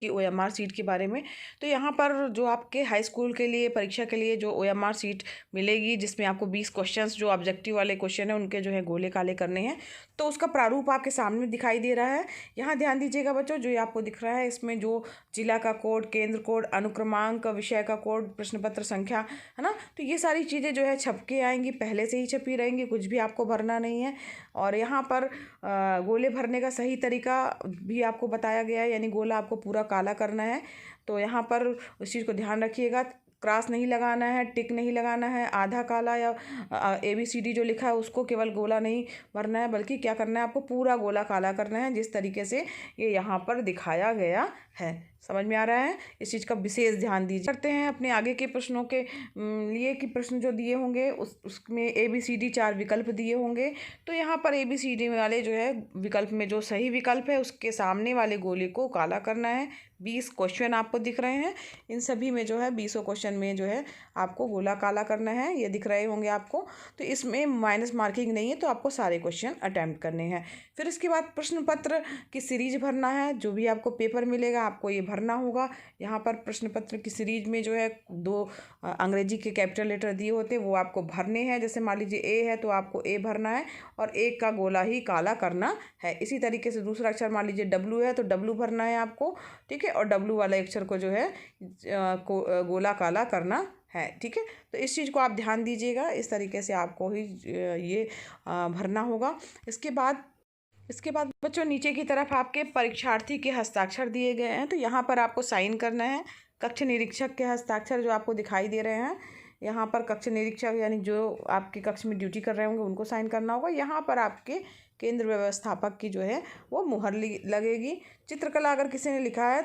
कि OMR sheet के बारे में। तो यहाँ पर जो आपके हाई स्कूल के लिए परीक्षा के लिए जो ओएमआर सीट मिलेगी, जिसमें आपको 20 क्वेश्चंस जो ऑब्जेक्टिव वाले क्वेश्चन हैं उनके जो है गोले काले करने हैं, तो उसका प्रारूप आपके सामने दिखाई दे रहा है। यहाँ ध्यान दीजिएगा बच्चों, जो ये आपको दिख रहा है इसमें जो जिला का कोड, केंद्र कोड, अनुक्रमांक, विषय का कोड, प्रश्न पत्र संख्या, है ना, तो ये सारी चीज़ें जो है छप के आएंगी, पहले से ही छपी रहेंगी, कुछ भी आपको भरना नहीं है। और यहाँ पर गोले भरने का सही तरीका भी आपको बताया गया है, यानी गोला आपको पूरा काला करना है। तो यहाँ पर उस चीज़ को ध्यान रखिएगा, क्रॉस नहीं लगाना है, टिक नहीं लगाना है, आधा काला या ABCD जो लिखा है उसको केवल गोला नहीं भरना है, बल्कि क्या करना है, आपको पूरा गोला काला करना है, जिस तरीके से ये यहाँ पर दिखाया गया है। समझ में आ रहा है? इस चीज़ का विशेष ध्यान दीजिए। करते हैं अपने आगे के प्रश्नों के लिए कि प्रश्न जो दिए होंगे उसमें ABCD 4 विकल्प दिए होंगे। तो यहाँ पर ABCD वाले जो है विकल्प में जो सही विकल्प है उसके सामने वाले गोले को काला करना है। 20 क्वेश्चन आपको दिख रहे हैं, इन सभी में जो है 20 क्वेश्चन में जो है आपको गोला काला करना है, ये दिख रहे होंगे आपको। तो इसमें माइनस मार्किंग नहीं है, तो आपको सारे क्वेश्चन अटैम्प्ट करने हैं। फिर इसके बाद प्रश्न पत्र की सीरीज भरना है, जो भी आपको पेपर मिलेगा आपको ये भरना होगा। यहाँ पर प्रश्न पत्र की सीरीज में जो है 2 अंग्रेजी के कैपिटल लेटर दिए होते हैं, वो आपको भरने हैं। जैसे मान लीजिए ए है तो आपको ए भरना है और एक का गोला ही काला करना है। इसी तरीके से दूसरा अक्षर मान लीजिए W है तो W भरना है आपको, ठीक है, और W वाले अक्षर को जो है गोला काला करना है, ठीक है। तो इस चीज़ को आप ध्यान दीजिएगा, इस तरीके से आपको ही ये भरना होगा। इसके बाद बच्चों नीचे की तरफ आपके परीक्षार्थी के हस्ताक्षर दिए गए हैं, तो यहाँ पर आपको साइन करना है। कक्ष निरीक्षक के हस्ताक्षर जो आपको दिखाई दे रहे हैं, यहाँ पर कक्ष निरीक्षक यानी जो आपके कक्ष में ड्यूटी कर रहे होंगे उनको साइन करना होगा। यहाँ पर आपके केंद्र व्यवस्थापक की जो है वो मुहर लगेगी। चित्रकला अगर किसी ने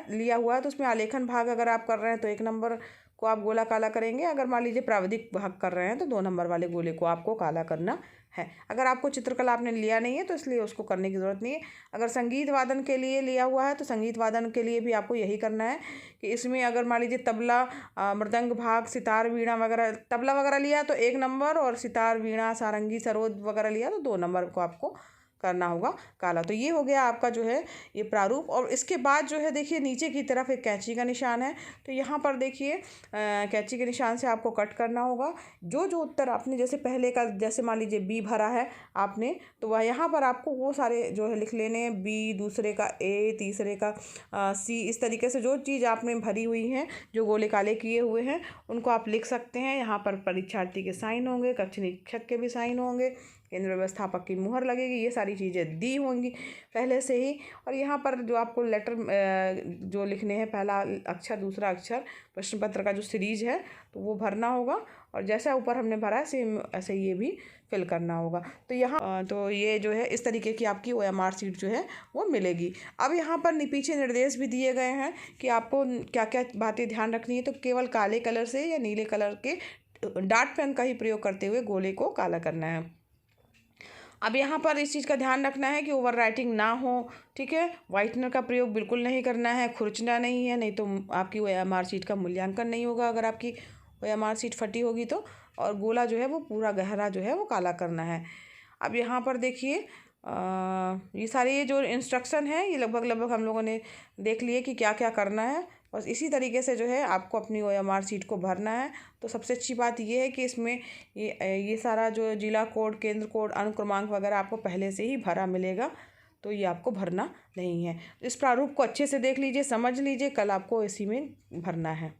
लिया हुआ है तो उसमें आलेखन भाग अगर आप कर रहे हैं तो 1 नंबर को आप गोला काला करेंगे। अगर मान लीजिए प्राविधिक भाग कर रहे हैं तो 2 नंबर वाले गोले को आपको काला करना है। अगर आपको चित्रकला आपने लिया नहीं है तो इसलिए उसको करने की ज़रूरत नहीं है। अगर संगीत वादन के लिए लिया हुआ है तो संगीत वादन के लिए भी आपको यही करना है कि इसमें अगर मान लीजिए तबला, मृदंग भाग, सितार, वीणा वगैरह, तबला वगैरह लिया तो 1 नंबर, और सितार, वीणा, सारंगी, सरोद वगैरह लिया तो 2 नंबर को आपको करना होगा काला। तो ये हो गया आपका जो है ये प्रारूप। और इसके बाद जो है देखिए नीचे की तरफ एक कैंची का निशान है, तो यहाँ पर देखिए कैंची के निशान से आपको कट करना होगा। जो जो उत्तर आपने जैसे पहले का, जैसे मान लीजिए B भरा है आपने, तो वह यहाँ पर आपको वो सारे जो है लिख लेने हैं। B, दूसरे का A, तीसरे का C, इस तरीके से जो चीज़ आपने भरी हुई हैं, जो गोले काले किए हुए हैं, उनको आप लिख सकते हैं। यहाँ पर परीक्षार्थी के साइन होंगे, कक्ष निरीक्षक के भी साइन होंगे, केंद्र व्यवस्थापक की मुहर लगेगी, ये सारी चीज़ें दी होंगी पहले से ही। और यहाँ पर जो आपको लेटर जो लिखने हैं, पहला अक्षर, दूसरा अक्षर, प्रश्न पत्र का जो सीरीज है तो वो भरना होगा। और जैसा ऊपर हमने भरा है सेम ऐसे ये भी फिल करना होगा। तो यहाँ तो ये जो है इस तरीके की आपकी OMR सीट जो है वो मिलेगी। अब यहाँ पर पीछे निर्देश भी दिए गए हैं कि आपको क्या क्या बातें ध्यान रखनी है। तो केवल काले कलर से या नीले कलर के डॉट पेन का ही प्रयोग करते हुए गोले को काला करना है। अब यहाँ पर इस चीज़ का ध्यान रखना है कि ओवर राइटिंग ना हो, ठीक है। वाइटनर का प्रयोग बिल्कुल नहीं करना है, खुरचना नहीं है, नहीं तो आपकी OMR सीट का मूल्यांकन नहीं होगा अगर आपकी OMR सीट फटी होगी तो। और गोला जो है वो पूरा गहरा जो है वो काला करना है। अब यहाँ पर देखिए ये सारे जो इंस्ट्रक्शन है ये लगभग हम लोगों ने देख लिए कि क्या क्या करना है। बस इसी तरीके से जो है आपको अपनी OMR सीट को भरना है। तो सबसे अच्छी बात ये है कि इसमें ये सारा जो जिला कोड, केंद्र कोड, अनुक्रमांक वगैरह आपको पहले से ही भरा मिलेगा, तो ये आपको भरना नहीं है। इस प्रारूप को अच्छे से देख लीजिए, समझ लीजिए, कल आपको इसी में भरना है।